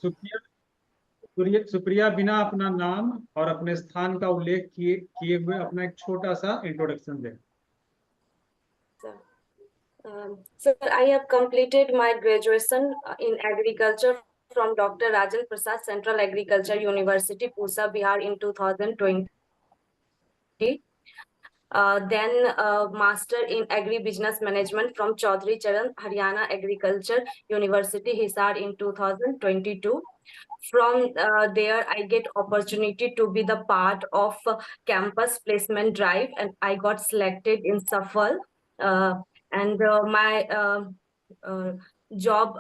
सुप्रिया सुप्रिया बिना अपना नाम और अपने स्थान का उल्लेख किए किए हुए अपना एक छोटा सा introduction they. Sir, I have completed my graduation in agriculture from Dr. Rajan Prasad Central Agriculture University, Pusa, Bihar in 2020. Then Master in Agri-Business Management from Chaudhary Charan Haryana Agriculture University, Hisar in 2022. From there, I get opportunity to be the part of campus placement drive, and I got selected in Safal. And my job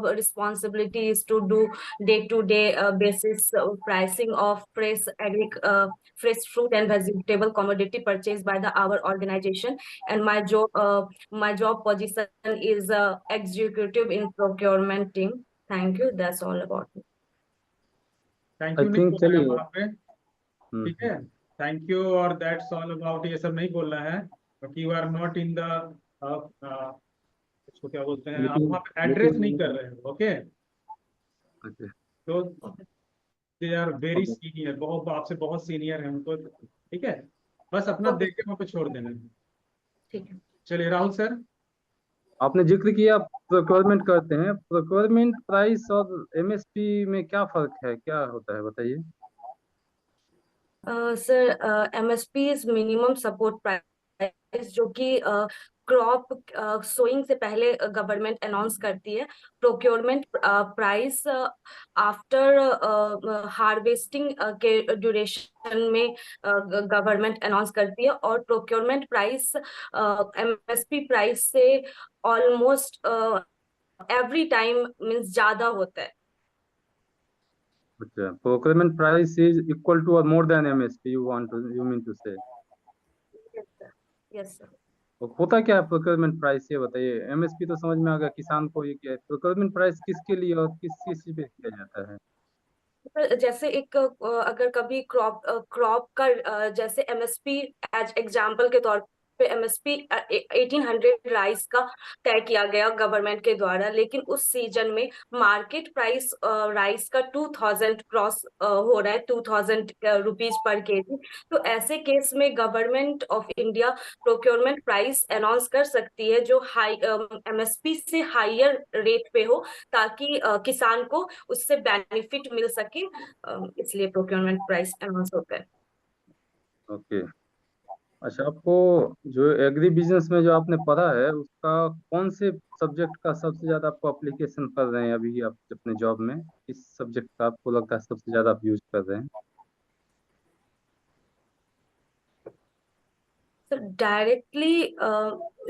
responsibility is to do day-to-day basis pricing of fresh fruit and vegetable commodity purchased by our organization. And my job position is executive in procurement team. Thank you. That's all about me. Thank I you नहीं think बोलना है चलिए। वहां पे, ठीक है। Thank you और that's all about ये सब नहीं बोलना है। But you are not in the, इसको क्या बोलते हैं, आप वहाँ पे एड्रेस नहीं कर रहे हो। ओके, तो दे आर वेरी सीनियर, बहुत आपसे बहुत सीनियर है उनको, ठीक है। बस अपना देख के वहाँ पे छोड़ देना। ठीक है। चलिए राहुल सर। आपने जिक्र किया प्रोक्योरमेंट करते हैं, प्रोक्योरमेंट प्राइस और एमएसपी में क्या फर्क है, क्या होता है बताइए। Sir, MSP is minimum support price, जो कि क्रॉप सोइंग से पहले गवर्नमेंट अनाउंस करती है। प्रोक्योरमेंट प्राइस आफ्टर हार्वेस्टिंग के ड्यूरेशन में गवर्नमेंट अनाउंस करती है। और प्रोक्योरमेंट प्राइस एमएसपी प्राइस से ऑलमोस्ट एवरी टाइम मीन्स ज्यादा होता है। अच्छा, procurement price is equal to और more than MSP, you mean to say. Yes sir. तो होता क्या है प्रोक्योरमेंट प्राइस, ये बताइए। एमएसपी तो समझ में आ गया किसान को, ये क्या है प्रोक्योरमेंट प्राइस, किसके लिए और किस चीज पे किया जाता है। जैसे एक अगर कभी क्रॉप का जैसे एमएसपी एज एग्जांपल के तौर पे एमएसपी 1800 राइस का तय किया गया गवर्नमेंट के द्वारा, लेकिन उस सीजन में मार्केट प्राइस राइस का 2000 क्रॉस हो रहा है, 2000 रुपीज पर केजी। तो ऐसे केस में government of India procurement price announce कर सकती है जो हाई एमएसपी से हायर रेट पे हो, ताकि किसान को उससे बेनिफिट मिल सके, इसलिए प्रोक्योरमेंट प्राइस अनाउंस होता है। ओके। अच्छा, आपको जो एग्री बिजनेस में जो आपने पढ़ा है, उसका कौन से सब्जेक्ट का सबसे ज्यादा आपको एप्लीकेशन कर रहे हैं अभी आप अपने जॉब में, किस सब्जेक्ट का आपको लगता है सबसे ज्यादा आप यूज कर रहे हैं। सर, डायरेक्टली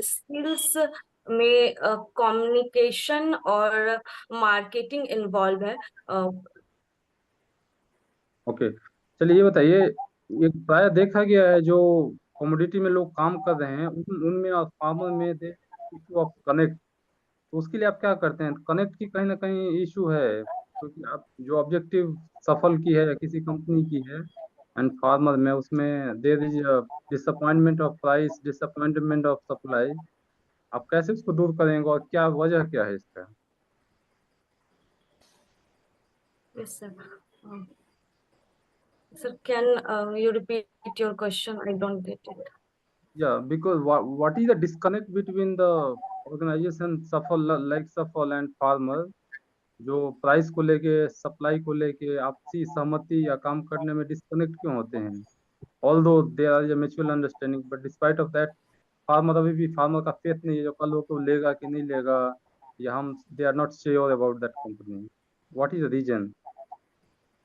स्किल्स में कम्युनिकेशन और मार्केटिंग इन्वॉल्व है। ओके, चलिए ये बताइए, ये प्राय देखा गया है जो कमोडिटी में लोग काम कर रहे हैं उनमें और फार्मर में दे इशू ऑफ कनेक्ट, तो उसके लिए आप क्या करते हैं। कनेक्ट की कहीं ना कहीं इशू है, क्योंकि आप जो ऑब्जेक्टिव सफल की है या किसी कंपनी की है एंड फार्मर में, उसमें there is disappointment of price, disappointment of supply, आप कैसे उसको दूर करेंगे और क्या वजह क्या है इसका। Yes sir. Sir, can you repeat your question? I don't get it. Yeah, because what is the disconnect between the organization Safal like Safal and farmer, जो प्राइस को लेके सप्लाई को लेके आपसी सहमति या काम करने में डिस्कनेक्ट क्यों होते हैं। Although there are mutual understanding, but despite of that farmer, अभी भी फार्मर का फेथ नहीं है जो कल वो को लेगा कि नहीं लेगा, या हम they are not sure about that company. What is the reason.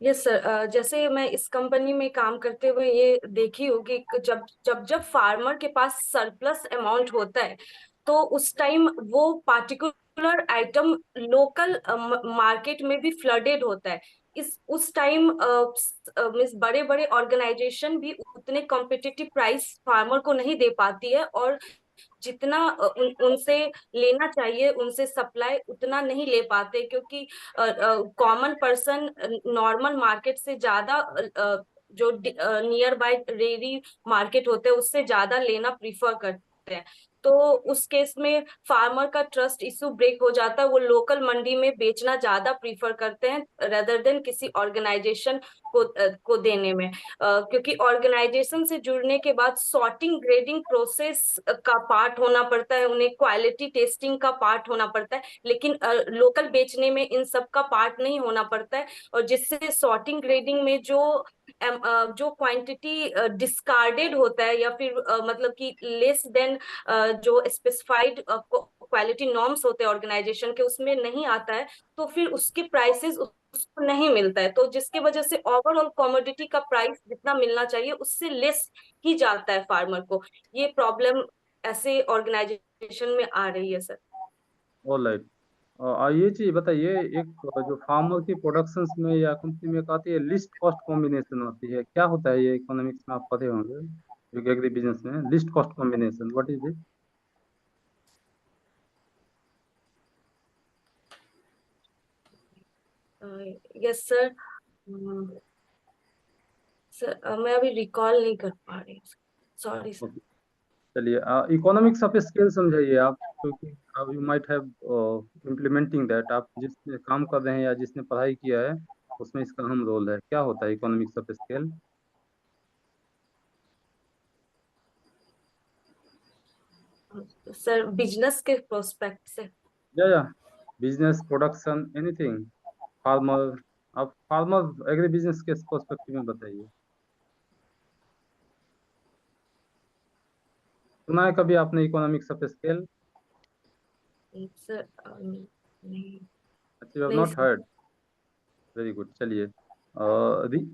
Yes sir, जैसे मैं इस कंपनी में काम करते हुए ये देखी हूँ कि जब जब जब फार्मर के पास सरप्लस अमाउंट होता है, तो उस टाइम वो पार्टिकुलर आइटम लोकल मार्केट में भी फ्लडेड होता है। इस उस टाइम बड़े बड़े ऑर्गेनाइजेशन भी उतने कॉम्पिटिटिव प्राइस फार्मर को नहीं दे पाती है, और जितना उनसे लेना चाहिए उनसे सप्लाई उतना नहीं ले पाते, क्योंकि कॉमन पर्सन नॉर्मल मार्केट से ज्यादा जो नियर बाय डेयरी मार्केट होते हैं उससे ज्यादा लेना प्रीफर करते हैं। तो उस केस में फार्मर का ट्रस्ट इशू ब्रेक हो जाता है, वो लोकल मंडी में बेचना ज्यादा प्रीफर करते हैं रेदर देन किसी ऑर्गेनाइजेशन को देने में। क्योंकि ऑर्गेनाइजेशन से जुड़ने के बाद सॉर्टिंग ग्रेडिंग प्रोसेस का पार्ट होना पड़ता है, उन्हें क्वालिटी टेस्टिंग का पार्ट होना पड़ता है, लेकिन लोकल बेचने में इन सब का पार्ट नहीं होना पड़ता है। और जिससे सॉर्टिंग ग्रेडिंग में जो क्वांटिटी डिस्कार्डेड होता है या फिर मतलब कि लेस देन जो स्पेसिफाइड क्वालिटी नॉर्म्स होते हैं ऑर्गेनाइजेशन के, उसमें नहीं आता है, तो फिर उसके प्राइसेस उसको नहीं मिलता है, तो जिसके वजह से ओवरऑल कमोडिटी का प्राइस जितना मिलना चाहिए उससे लेस ही जाता है फार्मर को। ये प्रॉब्लम ऐसे ऑर्गेनाइजेशन में आ रही है सर। All right. ये चीज बताइए, एक जो फार्मर की प्रोडक्शंस में या कंपनी में एक आती है लिस्ट कॉस्ट कॉम्बिनेशन आती है, क्या होता है ये? इकोनॉमिक्स में आप पढ़े होंगे, एग्री बिजनेस में list cost combination, what is it? Yes sir. Sir मैं अभी रिकॉल नहीं कर पा रही, सॉरी सर। चलिए, इकोनॉमिक्स ऑफ स्केल समझाइए आप, क्योंकि you might have implementing that, आप जिसने काम कर रहे हैं या जिसने पढ़ाई किया है उसमें इसका अहम रोल है। क्या होता है economics of scale? Sir business के प्रोस्पेक्ट से। या बिजनेस, प्रोडक्शन, एनीथिंग, फार्मर, आप फार्मर एग्री बिजनेस के पर्सपेक्टिव में बताइए। सुना है कभी आपने इकोनॉमिक्स ऑफ स्केल? सर नहीं, यू हैव नहीं not sir. Heard? Very good. चलिए,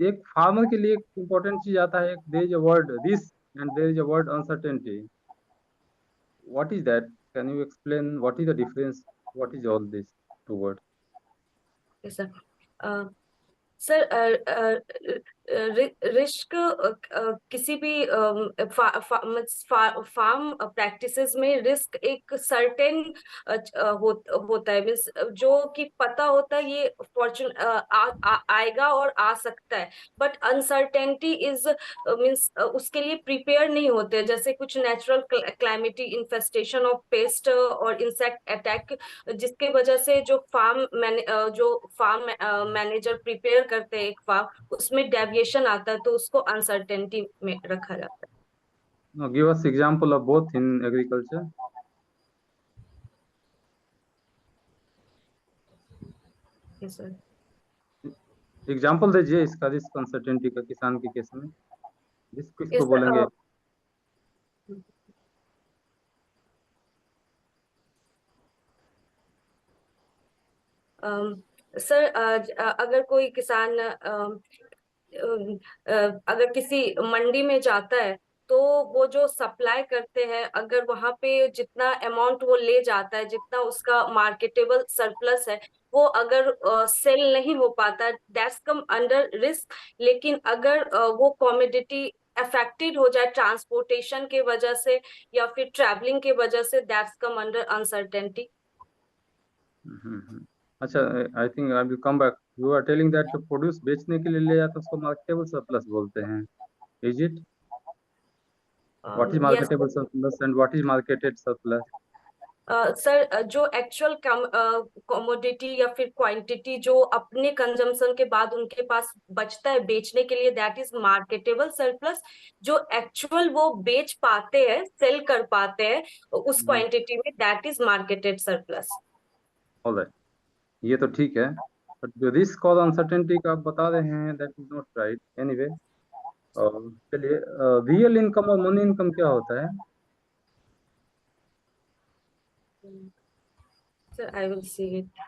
एक फार्मर के लिए एक इम्पोर्टेंट चीज आता है, there is a word risk and there is a word uncertainty. What is that? Can you explain what is the difference? What is all this two word? Sir sir risk किसी भी farm practices में risk एक certain होता है, means जो कि पता होता है ये फॉर्चून आएगा और आ सकता है, बट अनसर्टेनिटी इज मीन्स उसके लिए प्रिपेयर नहीं होते। जैसे कुछ नेचुरल क्लाइमेटी इन्फेस्टेशन ऑफ पेस्ट और इंसेक्ट अटैक, जिसके वजह से जो फार्म मैनेजर प्रिपेयर करते हैं एक फार्म, उसमें डेविएशन आता है, तो उसको अनसर्टेनिटी में रखा जाता give us example of both in agriculture. है सर। एग्जांपल दीजिए इसका, रिस्क अनसर्टेनिटी का, किसान के केस में रिस्क किसको इस बोलेंगे? सर अगर कोई किसान अगर किसी मंडी में जाता है, तो वो जो सप्लाई करते हैं, अगर वहां पे जितना अमाउंट वो ले जाता है, जितना उसका मार्केटेबल सरप्लस है, वो अगर सेल नहीं हो पाता, दैट्स कम अंडर रिस्क। लेकिन अगर वो कमोडिटी अफेक्टेड हो जाए ट्रांसपोर्टेशन के वजह से या फिर ट्रैवलिंग के वजह से, दैट्स कम अंडर अनसर्टेनिटी। अच्छा, I think I will come back. You are telling that जो प्रोड्यूस बेचने के लिए ले जाते हैं उसको मार्केटेबल सरप्लस बोलते हैं, is it? What is yes marketable surplus and what is marketed surplus? Sir, जो एक्चुअल कमोडिटी या फिर क्वांटिटी जो अपने कंजम्पशन के बाद उनके पास बचता है बेचने के लिए, दैट इज मार्केटेबल सरप्लस। जो एक्चुअल वो बेच पाते हैं, सेल कर पाते हैं उस क्वांटिटी में, that is marketed surplus. Alright, ये तो ठीक है, बट जो रिस्क और अनसर्टेनिटी का आप बता रहे हैं that is not right. Anyway, चलिए, रियल इनकम और मनी इनकम क्या होता है? Sir I will see it.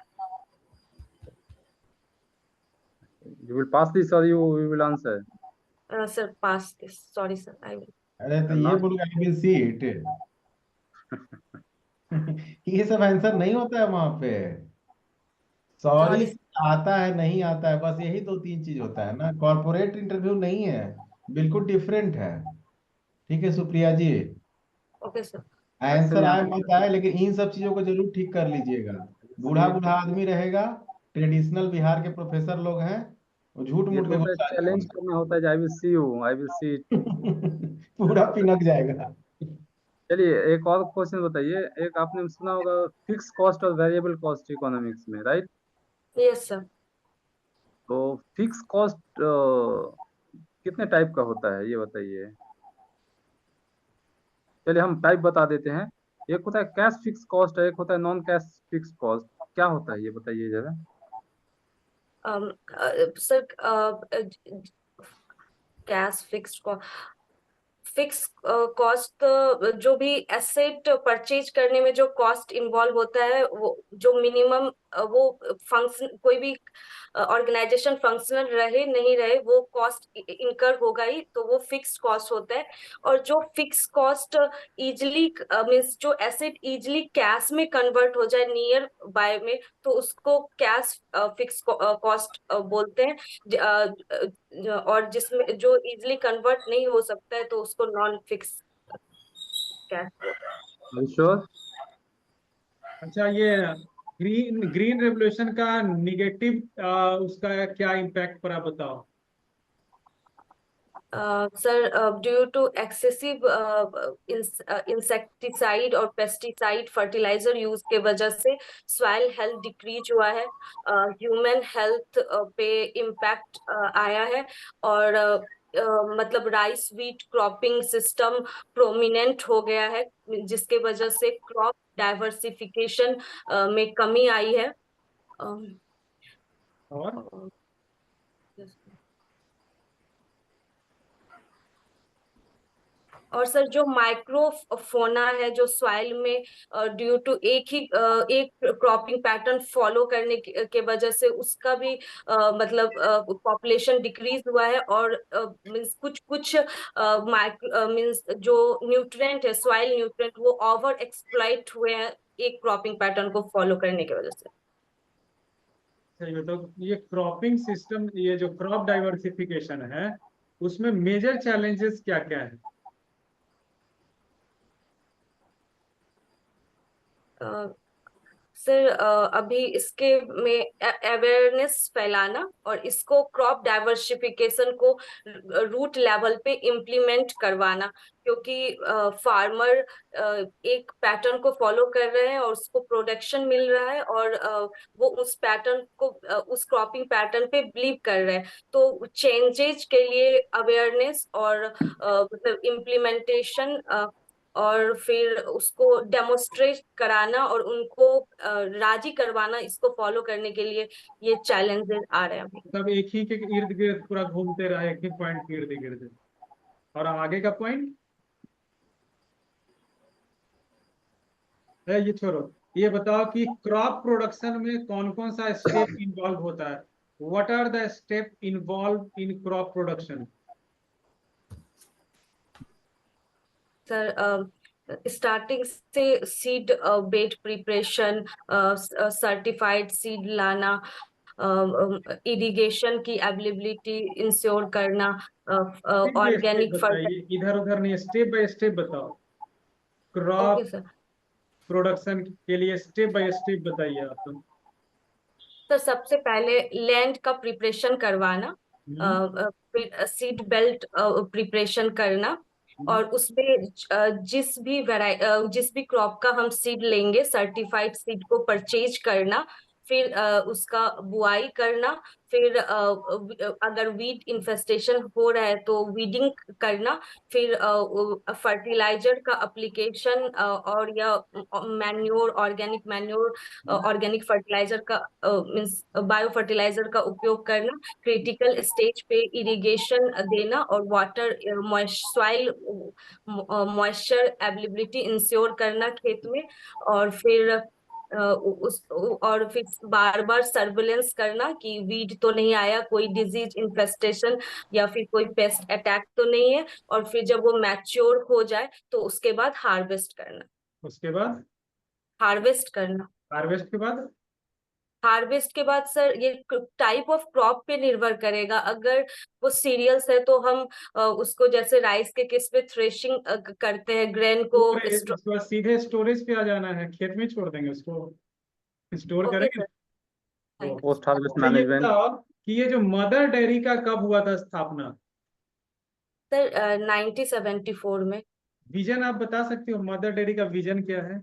You will pass this और you will answer? Sir pass this, sorry sir, I will अरे तो ये नॉट। बोल आई विल सी इट। ये सब आंसर नहीं होता है वहां पे। Sorry sorry. आता है नहीं आता है, बस यही दो तीन चीज होता है ना। कॉर्पोरेट इंटरव्यू नहीं है, बिल्कुल डिफरेंट है। ठीक है सुप्रिया जी, ओके सर। वैसे आंसर मैं आए आपको मत आए, लेकिन इन सब चीजों को जरूर ठीक कर लीजिएगा। बूढ़ा ये बूढ़ा आदमी रहेगा, ट्रेडिशनल बिहार के प्रोफेसर लोग हैं, वो झूठ ये मूठ तो के होता है, गुस्सा चैलेंज करना होता है, आई will C you, I will सी। पूरा पिनक जाएगा। चलिए एक और क्वेश्चन बताइए। एक आपने सुना होगा फिक्स कॉस्ट और वेरिएबल कॉस्ट इकोनॉमिक्स में, राइट? Yes sir. तो फिक्स कॉस्ट कितने टाइप का होता है ये बताइए। चलिए हम टाइप बता देते हैं। एक होता है कैश फिक्स कॉस्ट, एक होता है नॉन कैश फिक्स कॉस्ट। क्या होता है ये बताइए जरा। सर कैश फिक्स कॉस्ट जो भी एसेट परचेज करने में जो कॉस्ट इन्वॉल्व होता है, वो जो मिनिमम वो फंक्शन कोई भी ऑर्गेनाइजेशन फंक्शनल रहे नहीं रहे वो कॉस्ट इनकर होगा ही, तो वो फिक्स कॉस्ट होता है। और जो फिक्स कॉस्ट इजिली मीन्स जो एसेट इजिली कैश में कन्वर्ट हो जाए नियर बाय में, तो उसको कैश फिक्स कॉस्ट बोलते हैं। और जिसमें जो इजिली कन्वर्ट नहीं हो सकता है तो उसको नॉन फिक्स कैश। श्योर? अच्छा, ये ग्रीन ग्रीन रेवोल्यूशन का निगेटिव उसका क्या इम्पैक्ट पर आप बताओ। Sir due to excessive insecticide और पेस्टिसाइड फर्टिलाइजर यूज के वजह से सॉइल हेल्थ डिक्रीज हुआ है, ह्यूमन हेल्थ पे इम्पैक्ट आया है। और मतलब rice wheat cropping system prominent हो गया है, जिसके वजह से क्रॉप डाइवर्सिफिकेशन में कमी आई है। और और सर जो माइक्रोफोना है जो सॉइल में ड्यू टू एक क्रॉपिंग पैटर्न फॉलो करने के वजह से उसका भी मतलब पॉपुलेशन डिक्रीज हुआ है। और मींस कुछ कुछ मींस जो न्यूट्रिएंट है सॉइल न्यूट्रिएंट वो ओवर एक्सप्लॉइट हुए हैं एक क्रॉपिंग पैटर्न को फॉलो करने की वजह से। सही बताओ, ये क्रॉपिंग सिस्टम, ये जो क्रॉप डाइवर्सिफिकेशन है उसमें मेजर चैलेंजेस क्या क्या है। सर अभी इसके में अवेयरनेस फैलाना और इसको क्रॉप डाइवर्सिफिकेशन को रूट लेवल पे इम्प्लीमेंट करवाना, क्योंकि फार्मर एक पैटर्न को फॉलो कर रहे हैं और उसको प्रोडक्शन मिल रहा है और वो उस पैटर्न को उस क्रॉपिंग पैटर्न पे बिलीव कर रहे हैं। तो चेंजेज के लिए अवेयरनेस और मतलब इम्प्लीमेंटेशन और फिर उसको डेमोस्ट्रेट कराना और उनको राजी करवाना इसको फॉलो करने के लिए ये चैलेंजेस आ रहे हैं अभी। सब एक ही के इर्द गिर्द पूरा घूमते रहे, एक ही पॉइंट के इर्द गिर्द। और आगे का पॉइंट है, ये छोड़ो। ये बताओ कि क्रॉप प्रोडक्शन में कौन कौन सा स्टेप इन्वॉल्व होता है। What are the step involve in crop production. Sir starting से seed bed preparation, certified seed लाना, इरिगेशन की अवेलेबिलिटी इंश्योर करना, step by step organic fertiliser. बताइए, इधर उधर नहीं, स्टेप बाय स्टेप बताओ। Okay crop sir. प्रोडक्शन के लिए स्टेप बाय स्टेप बताइए आप तो। तो सबसे पहले लैंड का प्रिपरेशन करवाना, हम्म, फिर सीड बेल्ट प्रिपरेशन करना, हम्म, और उसमें जिस भी क्रॉप का हम सीड लेंगे सर्टिफाइड सीड को परचेज करना, फिर उसका बुआई करना, फिर अगर वीड इन्फेस्टेशन हो रहा है तो वीडिंग करना, फिर फर्टिलाइजर का एप्लीकेशन और या manure organic manure organic fertiliser का मीन्स बायो फर्टिलाइजर का उपयोग करना, क्रिटिकल स्टेज पे इरिगेशन देना और water soil moisture availability ensure करना खेत में, और फिर और फिर बार बार सर्विलेंस करना कि वीड तो नहीं आया, कोई डिजीज इन्फेस्टेशन या फिर कोई पेस्ट अटैक तो नहीं है, और फिर जब वो मैच्योर हो जाए तो उसके बाद हार्वेस्ट करना। उसके बाद हार्वेस्ट करना हार्वेस्ट के बाद हार्वेस्ट के बाद सर ये टाइप ऑफ क्रॉप पे निर्भर करेगा। अगर वो सीरियल्स है तो हम उसको जैसे राइस के केस पे थ्रेशिंग करते हैं ग्रेन को। उसके बाद सीधे स्टोरेज पे आ जाना है, खेत में छोड़ देंगे उसको, स्टोर ओके करेंगे। सर, तो थैंक यू। पोस्ट हार्वेस्ट अच्छा, ये मैनेजमेंट। बताओ कि ये जो मदर डेयरी का कब हुआ था स्थापना। सर 1974 में। विजन आप बता सकते हो, मदर डेयरी का विजन क्या है?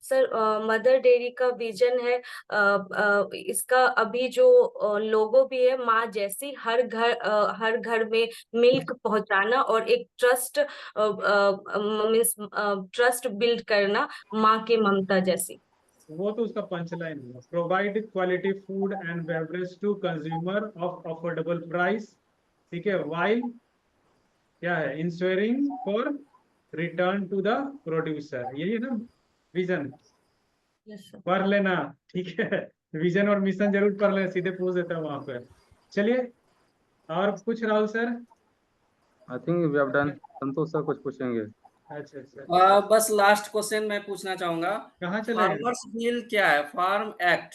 सर मदर डेयरी का विजन है इसका अभी जो लोगो भी है, माँ जैसी, हर घर में मिल्क पहुंचाना और एक ट्रस्ट मीन्स ट्रस्ट बिल्ड करना, माँ के ममता जैसी। वो तो उसका पंचलाइन है, provide quality food and beverage to consumer of affordable price. ठीक है, वाइल क्या है, ensuring for return to the producer, यही है ना विजन? Yes sir. पढ़ लेना, ठीक है। विजन और मिशन जरूर पढ़ लेना, सीधे पूछ देता हूँ वहां पर। चलिए, और कुछ Rahul sir? I think we have done. Santosh sir कुछ पूछेंगे? अच्छा अच्छा, बस लास्ट क्वेश्चन मैं पूछना चाहूंगा, कहाँ चले गए? फार्मर्स बिल क्या है, फार्म एक्ट,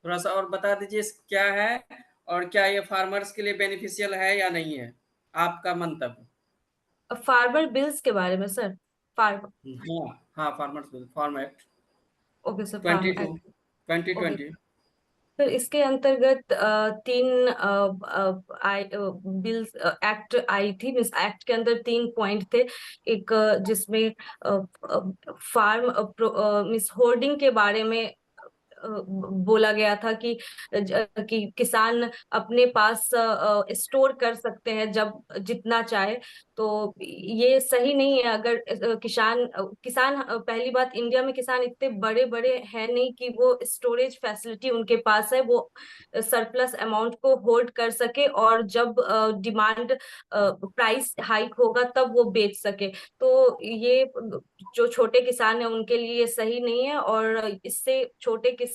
थोड़ा सा और बता दीजिए क्या है, और क्या ये फार्मर्स के लिए बेनिफिशियल है या नहीं है, आपका मंतव्य। फार्मर बिल्स के बारे में सर? फार्म हाँ हाँ, farmers bill, farm act okay sir, farm 22 act. 2020। तो इसके अंतर्गत तीन बिल्स एक्ट आई थी। इस एक्ट के अंदर 3 पॉइंट थे। एक जिसमें फार्म मिस होर्डिंग के बारे में बोला गया था कि किसान अपने पास स्टोर कर सकते हैं जब जितना चाहे। तो ये सही नहीं है। अगर किसान पहली बात, इंडिया में किसान इतने बड़े बड़े हैं नहीं कि वो स्टोरेज फैसिलिटी उनके पास है, वो सरप्लस अमाउंट को होल्ड कर सके और जब डिमांड प्राइस हाइक होगा तब वो बेच सके। तो ये जो छोटे किसान है उनके लिए ये सही नहीं है, और इससे छोटे किसान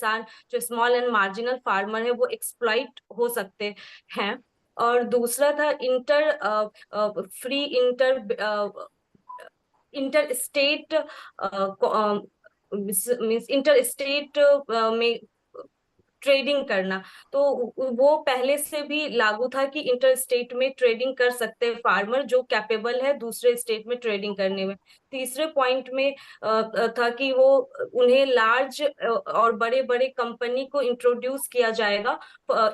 जो स्मॉल एंड मार्जिनल फार्मर है वो एक्सप्लॉइट हो सकते हैं। और दूसरा था free inter state means inter state में ट्रेडिंग करना। तो वो पहले से भी लागू था कि इंटर स्टेट में ट्रेडिंग कर सकते हैं फार्मर जो कैपेबल है दूसरे स्टेट में ट्रेडिंग करने में। तीसरे पॉइंट में था कि वो उन्हें लार्ज और बड़े बड़े कंपनी को इंट्रोड्यूस किया जाएगा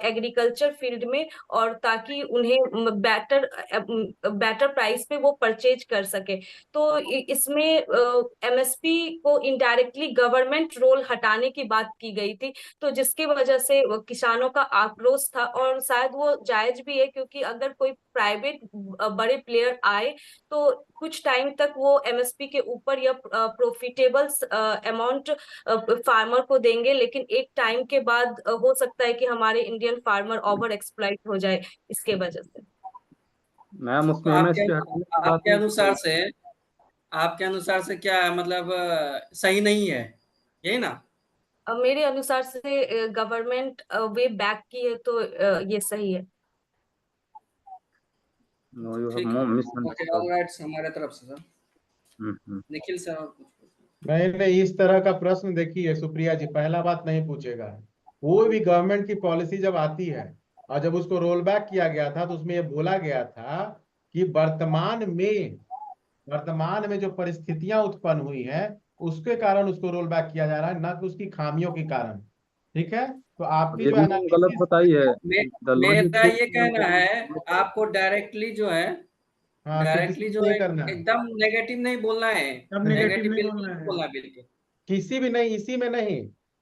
एग्रीकल्चर फील्ड में, और ताकि उन्हें बेटर प्राइस पे वो परचेज कर सके। तो इसमें एमएसपी को इनडायरेक्टली गवर्नमेंट रोल हटाने की बात की गई थी। तो जिसकी वजह से किसानों का आक्रोश था, और शायद वो जायज भी है, क्योंकि अगर कोई प्राइवेट बड़े प्लेयर आए तो कुछ टाइम तक वो एमएसपी के ऊपर या प्रॉफिटेबल अमाउंट फार्मर को देंगे, लेकिन एक टाइम के बाद हो सकता है कि हमारे इंडियन फार्मर ओवर एक्सप्लॉइट हो जाए इसके वजह से। मैम तो उसमें एमएसपी हटाने की बात आपके हुई अनुसार तो से आपके अनुसार से क्या है, मतलब सही नहीं है, यही ना? मेरे अनुसार से गवर्नमेंट वे बैक की है तो ये सही है। नो यू हैव ठीक है, मोर ओके, मिसअंडरस्टूड। ऑलराइट, हमारे तरफ से सर। निखिल सर और कुछ नहीं नहीं, इस तरह का प्रश्न देखिए सुप्रिया जी, पहला बात नहीं पूछेगा। कोई भी गवर्नमेंट की पॉलिसी जब आती है, और जब उसको रोल बैक किया गया था तो उसमें यह बोला गया था कि वर्तमान में जो परिस्थितियां उत्पन्न हुई है उसके कारण उसको रोल बैक किया जा रहा है, ना कि उसकी खामियों के कारण। ठीक है, तो आपकी ये जो मीनिंग गलत एनालिसिस, बताई है। द मेरा लॉजिक ये कहना है, आपको डायरेक्टली जो है, हाँ, डायरेक्टली क्रिटिसिज्म जो नहीं है करना है। एकदम नेगेटिव नहीं बोलना है, सब नेगेटिव नेगेटिव नहीं बिल्कुल बोलना नहीं है। बोलना, बिल्कुल। किसी भी नहीं, इसी में नहीं,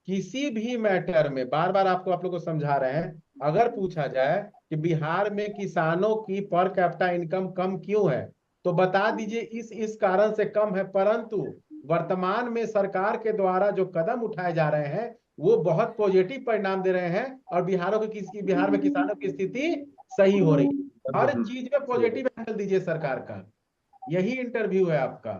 किसी भी मैटर में बार बार आप लोग को समझा रहे हैं। अगर पूछा जाए कि बिहार में किसानों की पर कैपिटा इनकम कम क्यों है, तो बता दीजिए इस कारण से कम है, परंतु वर्तमान में सरकार के द्वारा जो कदम उठाए जा रहे हैं वो बहुत पॉजिटिव परिणाम दे रहे हैं, और बिहार में किसानों की स्थिति सही हो रही है। हर चीज में पॉजिटिव एंगल दीजिए सरकार का, यही इंटरव्यू है आपका।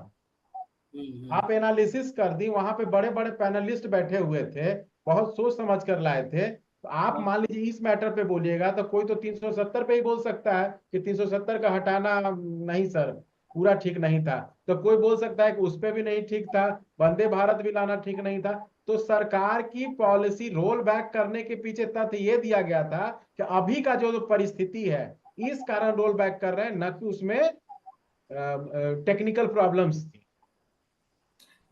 आप एनालिसिस कर दी, वहां पे बड़े बड़े पैनलिस्ट बैठे हुए थे, बहुत सोच समझ कर लाए थे। तो आप मान लीजिए इस मैटर पे बोलिएगा तो कोई तो 370 पे ही बोल सकता है कि 370 का हटाना नहीं सर, पूरा ठीक नहीं था। तो कोई बोल सकता है कि उस पे भी नहीं ठीक था, वंदे भारत भी लाना ठीक नहीं था। तो सरकार की पॉलिसी रोल बैक करने के पीछे तथ्य ये दिया गया था कि अभी का जो परिस्थिति है इस कारण रोल बैक कर रहे हैं, न कि उसमें टेक्निकल प्रॉब्लम्स थी।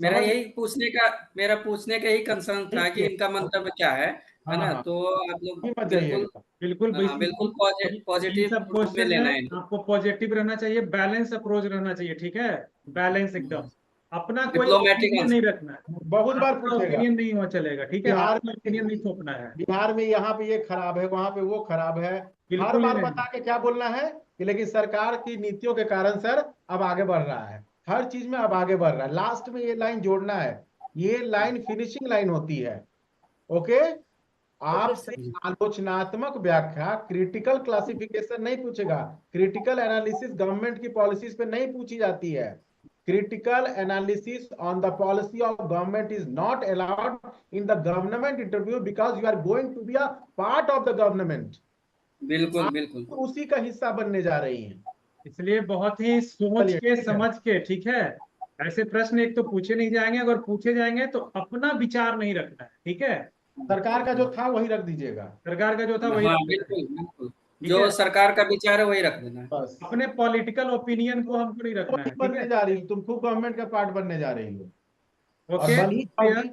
मेरा पूछने का यही कंसर्न था कि ठीक है। इनका मंतव्य क्या है। है ना? हाँ, तो आप लोग ही मत बिल्कुल जाइएगा। बिल्कुल हाँ, बिल्कुल इन पॉजिटिव सब रूप में क्वेश्चन लेना है में इनको। आपको पॉजिटिव रहना चाहिए, बैलेंस अप्रोच रहना चाहिए, ठीक है, बैलेंस एकदम, अपना कोई डिप्लोमेटिक ओपिनियन आंसर। नहीं रखना है, बहुत बार अपना पूछेगा ओपिनियन नहीं हो चलेगा, ठीक है, बिहार अपना ओपिनियन नहीं थोपना है, बिहार में यहाँ पे ये खराब है, वहां पे वो खराब है, हर बिल्कुल ही बार नहीं। बता के क्या बोलना है कि लेकिन सरकार की नीतियों के कारण सर अब आगे बढ़ रहा है, हर चीज में अब आगे बढ़ रहा है, लास्ट में ये लाइन जोड़ना है, ये लाइन फिनिशिंग लाइन होती है। ओके, ओके आपसे सर। आलोचनात्मक व्याख्या, क्रिटिकल क्लासिफिकेशन नहीं पूछेगा, क्रिटिकल एनालिसिस गवर्नमेंट की पॉलिसीज पे नहीं पूछी जाती है, critical analysis on the policy of government is not allowed in the government interview because you are going to be a part of the government, बिल्कुल आप बिल्कुल। उसी का हिस्सा बनने जा रही हैं। इसलिए बहुत ही सोच चलिए के ठीक है, समझ के, ठीक है, ऐसे प्रश्न एक तो पूछे नहीं जाएंगे, अगर पूछे जाएंगे तो अपना विचार नहीं रखना है, ठीक है, सरकार का जो था वही रख दीजिएगा सरकार का जो था वही हाँ, रख देना है, बिल्कुल बिल्कुल, ठीक जो है, सरकार का विचार है वही रख देना है। बस। अपने पॉलिटिकल ओपिनियन को हमको नहीं तुम रखना वही है, ठीक बनने है, जा रही हो, तुम खूब गवर्नमेंट का पार्ट बनने जा रही हो और ओके, बन ही क्लियर। जाओगी।